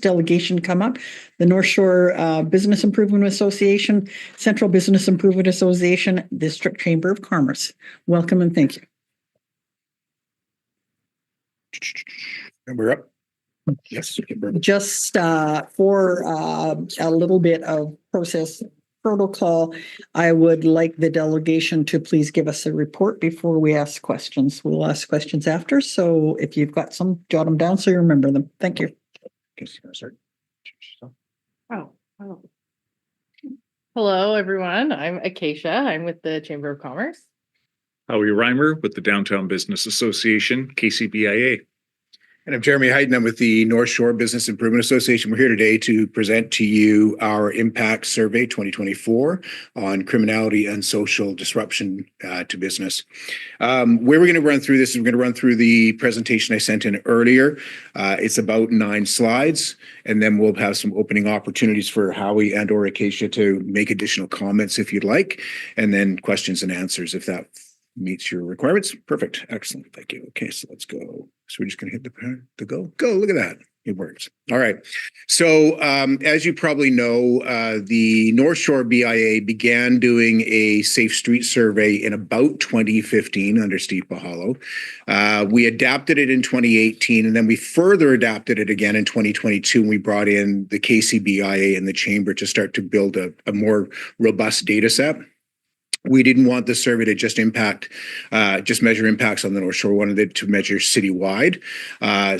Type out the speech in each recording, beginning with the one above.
delegation come up. The North Shore Business Improvement Association, Central Business Improvement Association, District Chamber of Commerce. Welcome and thank you. And we're up. Yes. Just for a little bit of process protocol, I would like the delegation to please give us a report before we ask questions. We'll ask questions after. So if you've got some, jot them down so you remember them. Thank you. Hello, everyone. I'm Acacia. I'm with the Chamber of Commerce. Howie Reimer with the Downtown Business Association, KCBIA. And I'm Jeremy Heighton. I'm with the North Shore Business Improvement Association. We're here today to present to you our Impact Survey 2024 on criminality and social disruption to business. Where we're going to run through this is we're going to run through the presentation I sent in earlier. It's about 9 slides, and then we'll have some opening opportunities for Howie and or Acacia to make additional comments if you'd like, and then questions and answers if that meets your requirements. Perfect. Excellent. Thank you. Okay, so let's go. So we're just going to hit the go. Go. Look at that. It works. All right. So as you probably know, the North Shore BIA began doing a Safe Street survey in about 2015 under Steve Bahalo. We adapted it in 2018, and then we further adapted it again in 2022. And we brought in the KCBIA and the Chamber to start to build a more robust data set. We didn't want the survey to just measure impacts on the North Shore. We wanted it to measure citywide.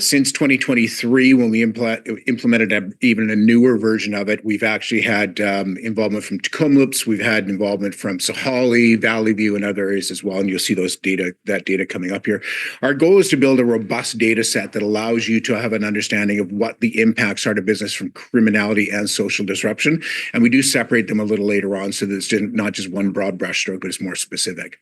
Since 2023, when we implemented even a newer version of it, we've actually had involvement from Kamloops. We've had involvement from Sahalee, Valley View, and other areas as well. And you'll see that data coming up here. Our goal is to build a robust data set that allows you to have an understanding of what the impacts are to business from criminality and social disruption. And we do separate them a little later on so that it's not just one broad brush stroke, but it's more specific.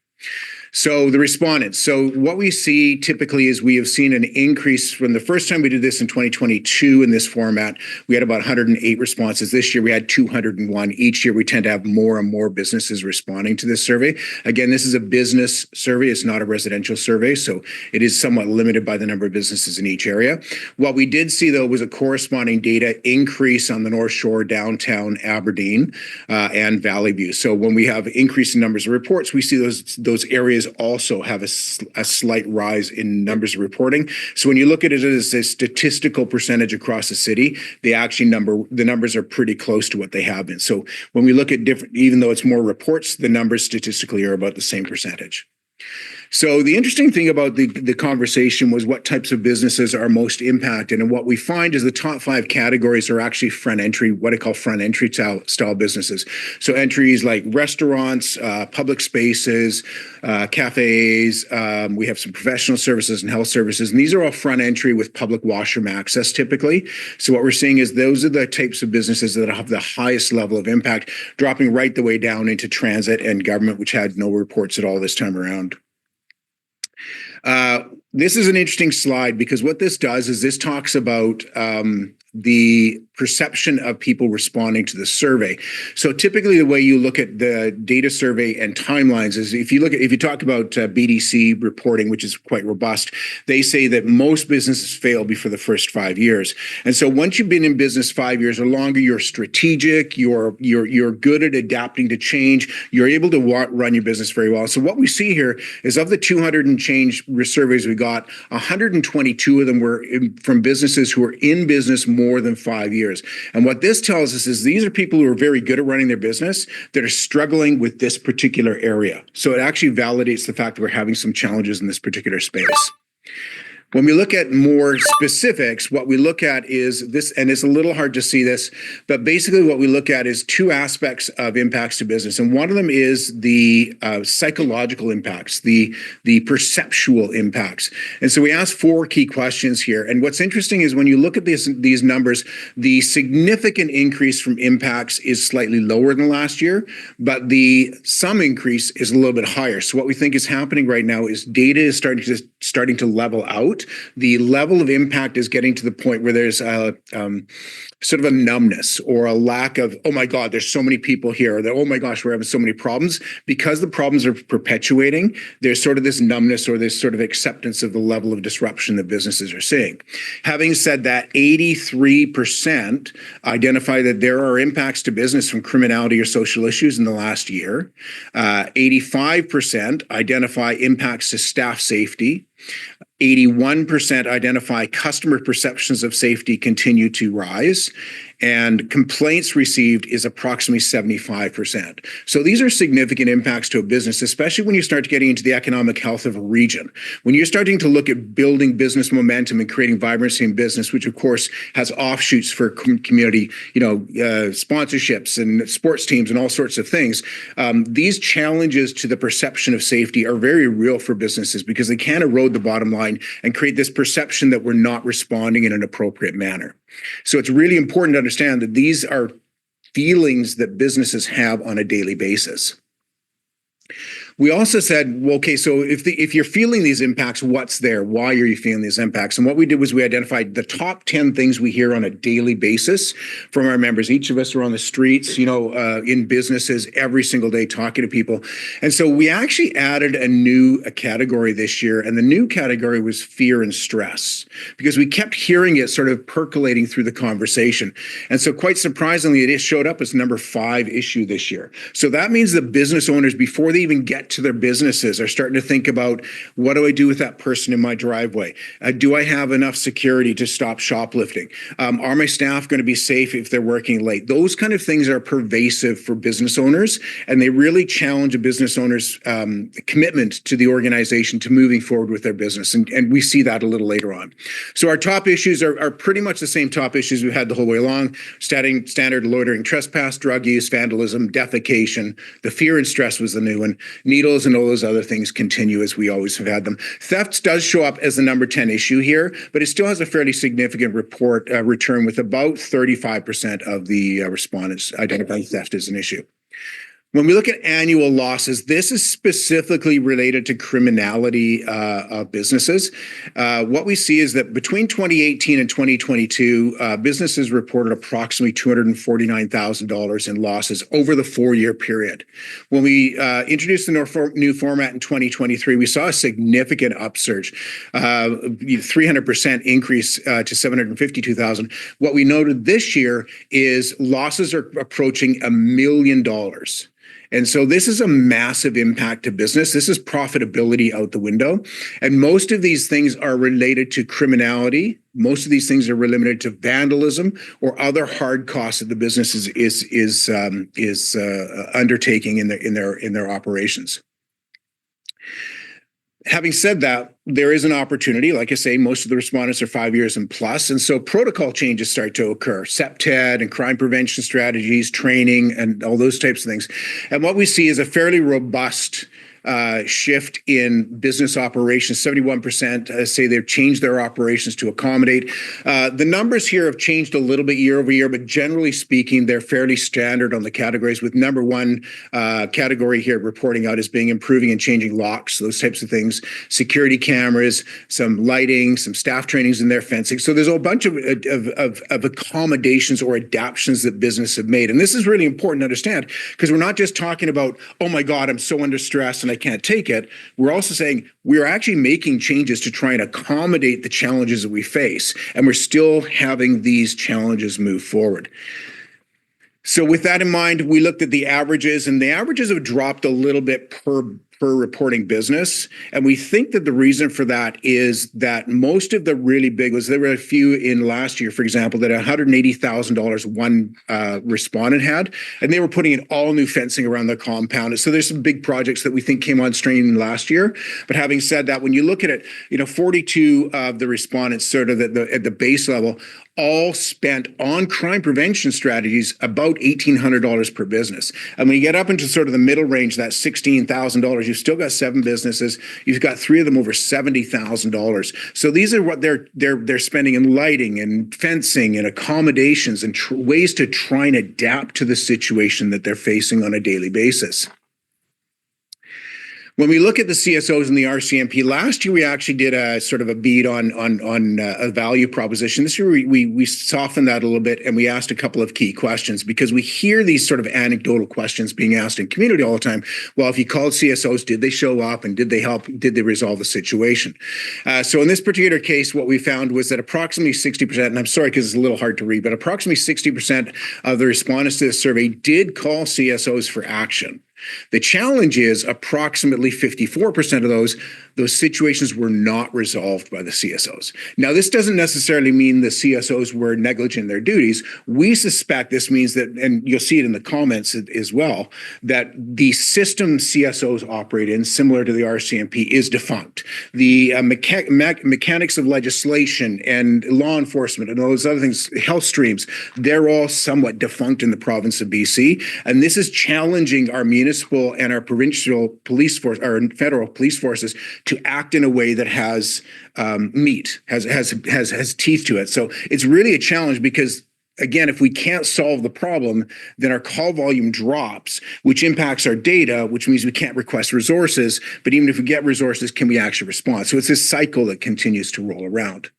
So the respondents. So what we see typically is we have seen an increase from the first time we did this in 2022 in this format. We had about 108 responses. This year we had 201. Each year we tend to have more and more businesses responding to this survey. Again, this is a business survey. It's not a residential survey, so it is somewhat limited by the number of businesses in each area. What we did see, though, was a corresponding data increase on the North Shore, downtown Aberdeen, and Valley View. So when we have increase in numbers of reports, we see those areas also have a slight rise in numbers of reporting. So when you look at it as a statistical percentage across the city, the numbers are pretty close to what they have been. So when we look at different, even though it's more reports, the numbers statistically are about the same percentage. So the interesting thing about the conversation was what types of businesses are most impacted. And what we find is the top 5 categories are actually front entry, what I call front entry style businesses. So entries like restaurants, public spaces, cafes. We have some professional services and health services. And these are all front entry with public washroom access typically. So what we're seeing is those are the types of businesses that have the highest level of impact, dropping right the way down into transit and government, which had no reports at all this time around. This is an interesting slide because what this does is this talks about the perception of people responding to the survey. So typically the way you look at the data survey and timelines is if you talk about BDC reporting, which is quite robust, they say that most businesses fail before the first 5 years. And so once you've been in business 5 years or longer, you're strategic, you're good at adapting to change, you're able to run your business very well. So what we see here is of the 200 and change surveys we got, 122 of them were from businesses who are in business more than 5 years. And what this tells us is these are people who are very good at running their business that are struggling with this particular area. So it actually validates the fact that we're having some challenges in this particular space. When we look at more specifics, what we look at is this, and it's a little hard to see this, but basically what we look at is 2 aspects of impacts to business. And one of them is the psychological impacts, the perceptual impacts. And so we asked 4 key questions here. And what's interesting is when you look at these numbers, the significant increase from impacts is slightly lower than last year, but the sum increase is a little bit higher. So what we think is happening right now is data is starting to level out. out, the level of impact is getting to the point where there's a sort of a numbness or a lack of, oh my God, there's so many people here, or that, oh my gosh, we're having so many problems. Because the problems are perpetuating, there's sort of this numbness or this sort of acceptance of the level of disruption that businesses are seeing. Having said that, 83% identify that there are impacts to business from criminality or social issues in the last year. 85% identify impacts to staff safety. 81% identify customer perceptions of safety continue to rise, and complaints received is approximately 75%. So these are significant impacts to a business, especially when you start getting into the economic health of a region. When you're starting to look at building business momentum and creating vibrancy in business, which of course has offshoots for community, sponsorships and sports teams and all sorts of things. These challenges to the perception of safety are very real for businesses because they can erode the bottom line and create this perception that we're not responding in an appropriate manner. So it's really important to understand that these are feelings that businesses have on a daily basis. We also said, well, okay, so if you're feeling these impacts, what's there? Why are you feeling these impacts? And what we did was we identified the top 10 things we hear on a daily basis from our members. Each of us are on the streets, in businesses every single day talking to people. And so we actually added a category this year, and the new category was fear and stress, because we kept hearing it sort of percolating through the conversation. And so quite surprisingly, it showed up as number 5 issue this year. So that means that business owners, before they even get to their businesses, are starting to think about, what do I do with that person in my driveway? Do I have enough security to stop shoplifting? Are my staff going to be safe if they're working late? Those kind of things are pervasive for business owners, and they really challenge a business owner's commitment to the organization to moving forward with their business. And we see that a little later on. So our top issues are pretty much the same top issues we've had the whole way along: standard loitering, trespass, drug use, vandalism, defecation. The fear and stress was the new one. Needles and all those other things continue as we always have had them. Theft does show up as the number 10 issue here, but it still has a fairly significant return, with about 35% of the respondents identifying theft as an issue. When we look at annual losses, this is specifically related to criminality of businesses. What we see is that between 2018 and 2022, businesses reported approximately $249,000 in losses over the 4-year period. When we introduced the new format in 2023, we saw a significant upsurge, 300% increase to $752,000. What we noted this year is losses are approaching $1 million. And so this is a massive impact to business. This is profitability out the window. And most of these things are related to criminality. Most of these things are limited to vandalism or other hard costs that the business is undertaking in their operations. Having said that, there is an opportunity. Like I say, most of the respondents are 5 years and plus. And so protocol changes start to occur: CPTED and crime prevention strategies, training, and all those types of things. And what we see is a fairly robust shift in business operations. 71% say they've changed their operations to accommodate. The numbers here have changed a little bit year over year, but generally speaking, they're fairly standard on the categories, with number 1 category here reporting out as being improving and changing locks, those types of things, security cameras, some lighting, some staff trainings in their fencing. So there's a bunch of accommodations or adaptions that business have made. And this is really important to understand, because we're not just talking about, oh my God, I'm so under stress and I can't take it. We're also saying we're actually making changes to try and accommodate the challenges that we face, and we're still having these challenges move forward. So with that in mind, we looked at the averages, and the averages have dropped a little bit per reporting business. And we think that the reason for that is that most of the really big ones, there were a few in last year, for example, that $180,000 one respondent had, and they were putting in all new fencing around the compound. So there's some big projects that we think came on stream last year. But having said that, when you look at it, 42 of the respondents sort of at the base level all spent on crime prevention strategies about $1,800 per business. And when you get up into sort of the middle range, that $16,000, you've still got 7 businesses. You've got 3 of them over $70,000. So these are what they're spending in lighting and fencing and accommodations and ways to try and adapt to the situation that they're facing on a daily basis. When we look at the CSOs and the RCMP, last year we actually did a sort of a beat on a value proposition. This year we softened that a little bit, and we asked a couple of key questions, because we hear these sort of anecdotal questions being asked in community all the time. Well, if you called CSOs, did they show up, and did they help? Did they resolve the situation? So in this particular case, what we found was that approximately 60%, and I'm sorry because it's a little hard to read, but approximately 60% of the respondents to this survey did call CSOs for action. The challenge is approximately 54% of those situations were not resolved by the CSOs. Now, this doesn't necessarily mean the CSOs were negligent in their duties. We suspect this means that, and you'll see it in the comments as well, that the system CSOs operate in, similar to the RCMP, is defunct. The mechanics of legislation and law enforcement and those other things, health streams, they're all somewhat defunct in the province of BC. And this is challenging our municipal and our provincial police force, our federal police forces, to act in a way that has meat, has teeth to it. So it's really a challenge, because again, if we can't solve the problem, then our call volume drops, which impacts our data, which means we can't request resources. But even if we get resources, can we actually respond? So it's this cycle that continues to roll around.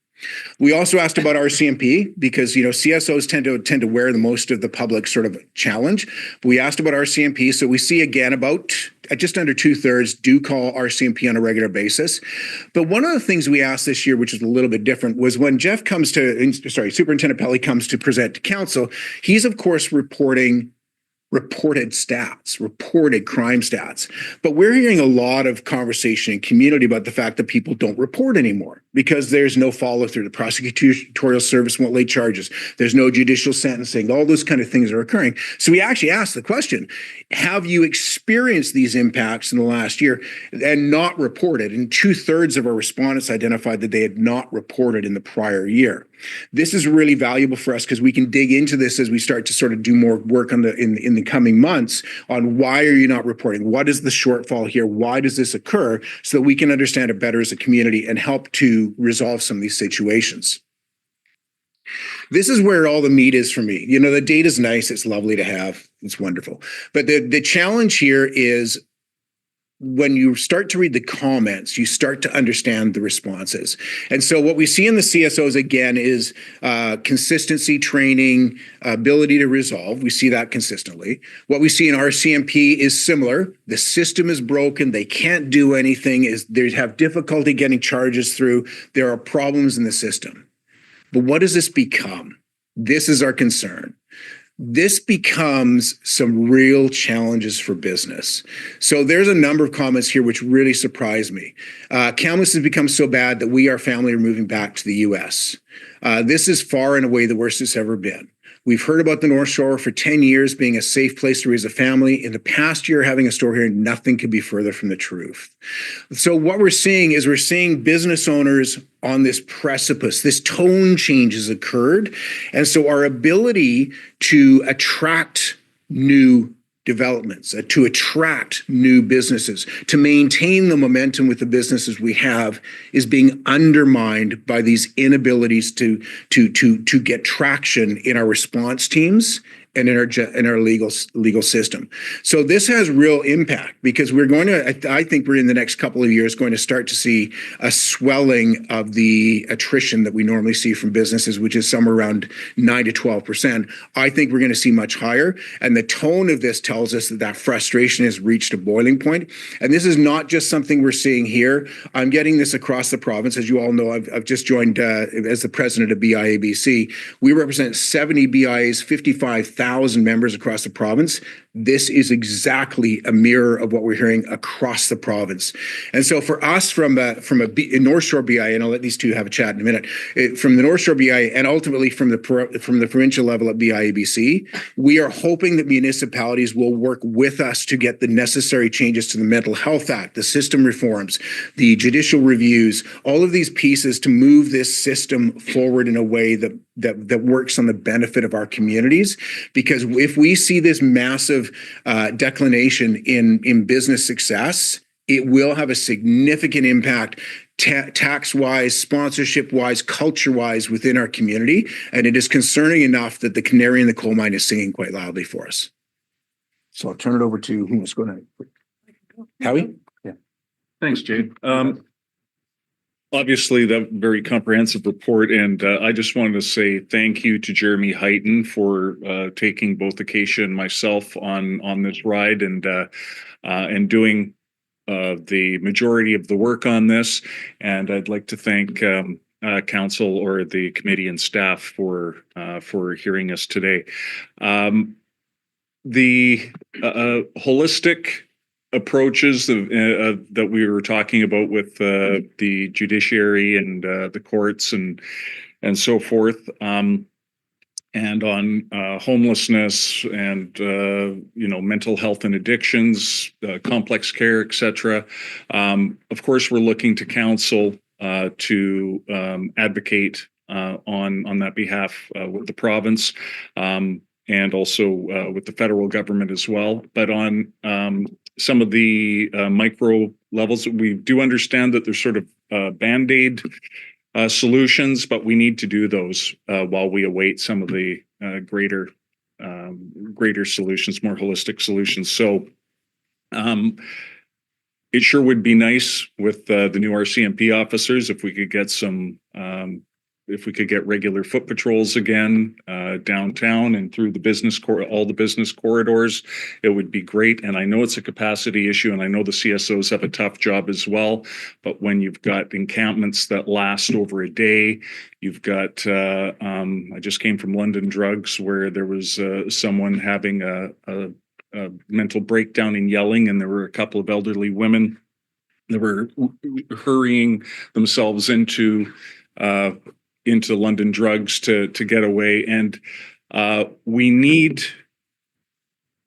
We also asked about RCMP, because CSOs tend to wear the most of the public sort of challenge. But we asked about RCMP, so we see again about just under 2/3 do call RCMP on a regular basis. But one of the things we asked this year, which is a little bit different, was when Superintendent Pelly comes to present to council, he's of course reported crime stats. But we're hearing a lot of conversation in community about the fact that people don't report anymore because there's no follow through. The prosecutorial service won't lay charges. There's no judicial sentencing. All those kind of things are occurring. So we actually asked the question, have you experienced these impacts in the last year and not reported? And 2/3 of our respondents identified that they had not reported in the prior year. This is really valuable for us because we can dig into this as we start to sort of do more work on in the coming months on why are you not reporting? What is the shortfall here? Why does this occur? So that we can understand it better as a community and help to resolve some of these situations. This is where all the meat is for me. The data is nice. It's lovely to have. It's wonderful. But the challenge here is when you start to read the comments, you start to understand the responses. And so what we see in the CSOs, again, is consistency, training, ability to resolve. We see that consistently. What we see in RCMP is similar. The system is broken. They can't do anything. They have difficulty getting charges through. There are problems in the system. But what does this become? This is our concern. This becomes some real challenges for business. So there's a number of comments here which really surprised me. Kamloops has become so bad that we, our family, are moving back to the U.S. This is far and away the worst it's ever been. We've heard about the North Shore for 10 years being a safe place to raise a family. In the past year, having a store here, nothing could be further from the truth. So what we're seeing is business owners on this precipice. This tone change has occurred. And so our ability to attract new developments, to attract new businesses, to maintain the momentum with the businesses we have is being undermined by these inabilities to get traction in our response teams and in our legal system. So this has real impact because I think we're in the next couple of years going to start to see a swelling of the attrition that we normally see from businesses, which is somewhere around 9 to 12%. I think we're going to see much higher. And the tone of this tells us that frustration has reached a boiling point. And this is not just something we're seeing here. I'm getting this across the province. As you all know, I've just joined as the president of BIABC. We represent 70 BIAs, 55,000 members across the province. This is exactly a mirror of what we're hearing across the province. And so for us from a North Shore BIA, and I'll let these two have a chat in a minute, from the North Shore BIA and ultimately from the provincial level at BIABC, we are hoping that municipalities will work with us to get the necessary changes to the Mental Health Act, the system reforms, the judicial reviews, all of these pieces to move this system forward in a way that works on the benefit of our communities. Because if we see this massive declination in business success, it will have a significant impact tax-wise, sponsorship-wise, culture-wise within our community. And it is concerning enough that the canary in the coal mine is singing quite loudly for us. So I'll turn it over to who's going to... Howie? Yeah. Thanks, Jade. Obviously, that very comprehensive report, and I just wanted to say thank you to Jeremy Heighton for taking both Acacia and myself on this ride and doing the majority of the work on this. And I'd like to thank council or the committee and staff for hearing us today. The holistic approaches that we were talking about with the judiciary and the courts and so forth, and on homelessness and mental health and addictions, complex care, etc. Of course, we're looking to council to advocate on that behalf with the province. And also with the federal government as well. But on some of the micro levels, we do understand that there's sort of Band-Aid solutions, but we need to do those while we await some of the greater solutions, more holistic solutions. So it sure would be nice with the new RCMP officers if we could get some if we could get regular foot patrols again downtown and through the all the business corridors, it would be great. And I know it's a capacity issue, and I know the CSOs have a tough job as well. But when you've got encampments that last over a day, you've got, I just came from London Drugs, where there was someone having a mental breakdown and yelling, and there were a couple of elderly women that were hurrying themselves into London Drugs to get away. And we need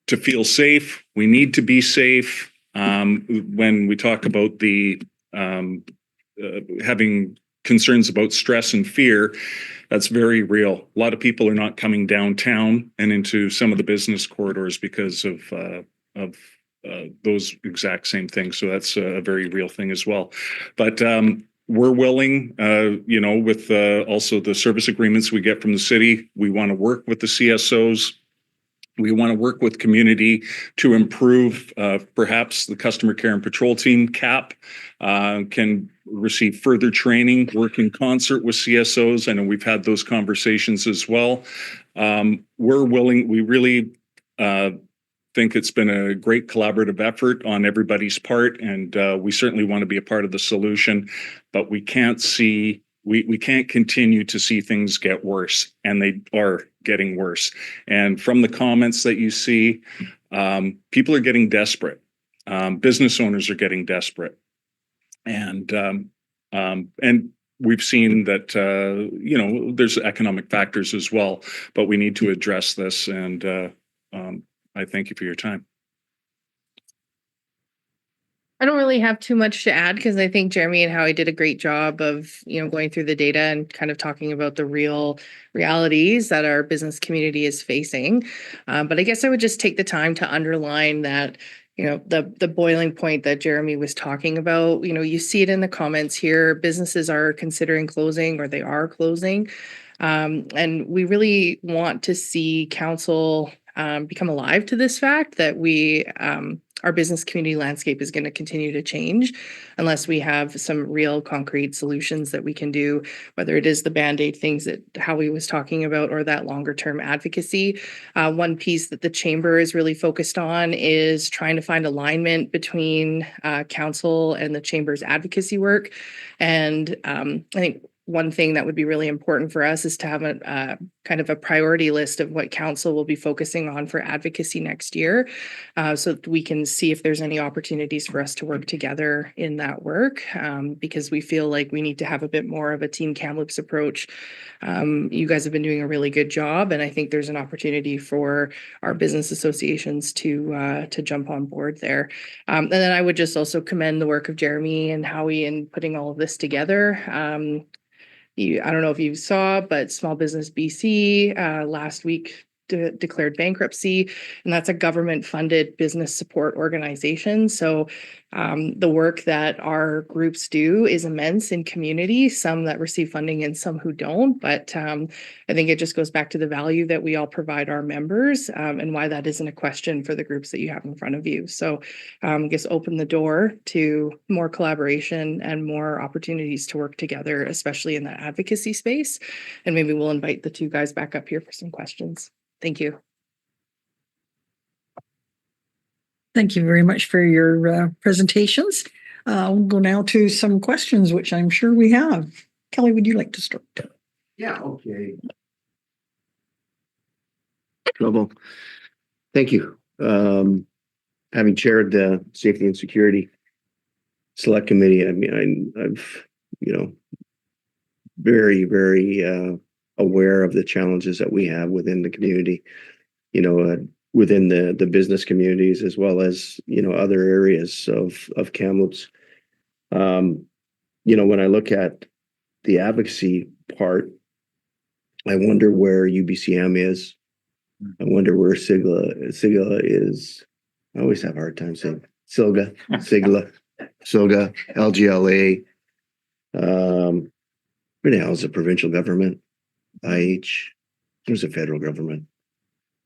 to feel safe. We need to be safe. When we talk about the having concerns about stress and fear, that's very real. A lot of people are not coming downtown and into some of the business corridors because of those exact same things. So that's a very real thing as well. But we're willing, with also the service agreements we get from the city. We want to work with the CSOs. We want to work with community to improve. Perhaps the customer care and patrol team, CAP, can receive further training, work in concert with CSOs. I know we've had those conversations as well. We're willing. We really think it's been a great collaborative effort on everybody's part, and we certainly want to be a part of the solution, but we can't continue to see things get worse, and they are getting worse. And from the comments that you see, people are getting desperate. Business owners are getting desperate, and we've seen that there's economic factors as well, but we need to address this. And I thank you for your time. I don't really have too much to add because I think Jeremy and Howie did a great job of, going through the data and kind of talking about the real realities that our business community is facing. But I guess I would just take the time to underline that, the boiling point that Jeremy was talking about. You see it in the comments here. Businesses are considering closing, or they are closing. And we really want to see council become alive to this fact that our business community landscape is going to continue to change unless we have some real concrete solutions that we can do, whether it is the Band-Aid things that Howie was talking about or that longer term advocacy. One piece that the chamber is really focused on is trying to find alignment between council and the chamber's advocacy work. And I think one thing that would be really important for us is to have a kind of a priority list of what council will be focusing on for advocacy next year, so that we can see if there's any opportunities for us to work together in that work, because we feel like we need to have a bit more of a Team Kamloops approach. You guys have been doing a really good job, and I think there's an opportunity for our business associations to jump on board there. And then I would just also commend the work of Jeremy and Howie in putting all of this together. I don't know if you saw, but Small Business BC last week declared bankruptcy, and that's a government-funded business support organization. So the work that our groups do is immense in community, some that receive funding and some who don't. But I think it just goes back to the value that we all provide our members, and why that isn't a question for the groups that you have in front of you. So I guess open the door to more collaboration and more opportunities to work together, especially in that advocacy space. And maybe we'll invite the two guys back up here for some questions. Thank you. Thank you very much for your presentations. We'll go now to some questions, which I'm sure we have. Kelly, would you like to start? Yeah, okay. Trouble. Thank you. Having chaired the Safety and Security Select Committee, I mean, I've, very, very aware of the challenges that we have within the community, within the business communities, as well as, other areas of Kamloops. When I look at the advocacy part, I wonder where UBCM is. I wonder where SIGLA is. I always have a hard time saying SILGA, LGLA. Where the hell is the provincial government? IH. There's a federal government.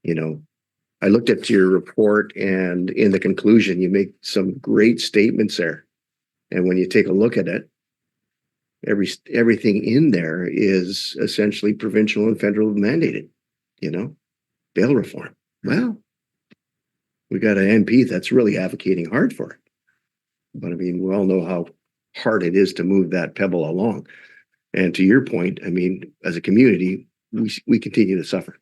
I looked at your report, and in the conclusion, you make some great statements there. And when you take a look at it, everything in there is essentially provincial and federal mandated. Bail reform. Well, we got an MP that's really advocating hard for it. But I mean, we all know how hard it is to move that pebble along. And to your point, I mean, as a community, we continue to suffer,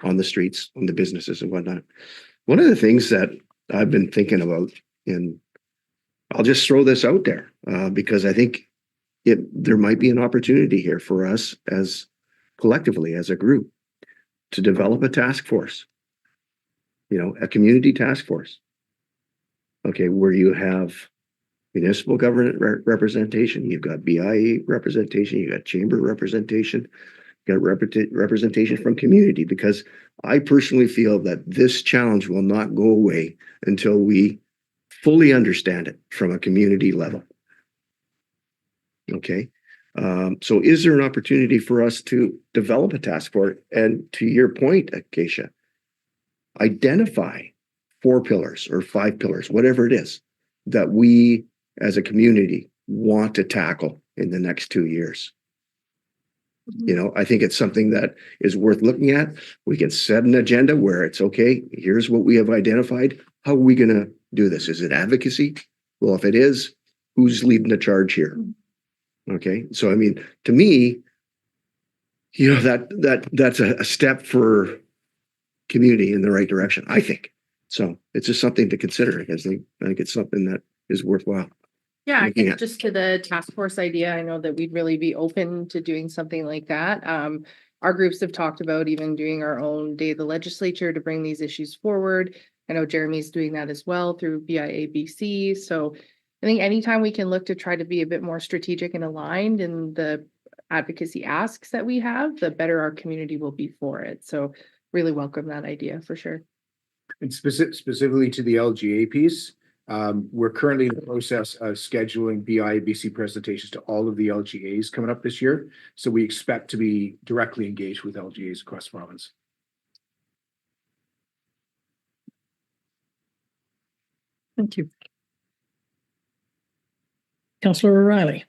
on the streets, on the businesses and whatnot. One of the things that I've been thinking about, and I'll just throw this out there because I think there might be an opportunity here for us as collectively, as a group, to develop a task force, a community task force. Okay, where you have municipal government representation, you've got BIA representation, you got chamber representation, you got representation from community, because I personally feel that this challenge will not go away until we fully understand it from a community level. Okay. So is there an opportunity for us to develop a task force? And to your point, Acacia, identify 4 pillars or 5 pillars, whatever it is, that we as a community want to tackle in the next 2 years. I think it's something that is worth looking at. We can set an agenda where it's okay, here's what we have identified. How are we going to do this? Is it advocacy? Well, if it is, who's leading the charge here? Okay. So, I mean, to me, that's a step for community in the right direction, I think. So it's just something to consider. I think it's something that is worthwhile. Yeah, I think just to the task force idea, I know that we'd really be open to doing something like that. Our groups have talked about even doing our own day of the legislature to bring these issues forward. I know Jeremy's doing that as well through BIABC. So I think anytime we can look to try to be a bit more strategic and aligned in the advocacy asks that we have, the better our community will be for it. So really welcome that idea for sure. And specifically to the LGA piece, we're currently in the process of scheduling BIABC presentations to all of the LGAs coming up this year. So we expect to be directly engaged with LGAs across the province. Thank you. Councillor O'Reilly.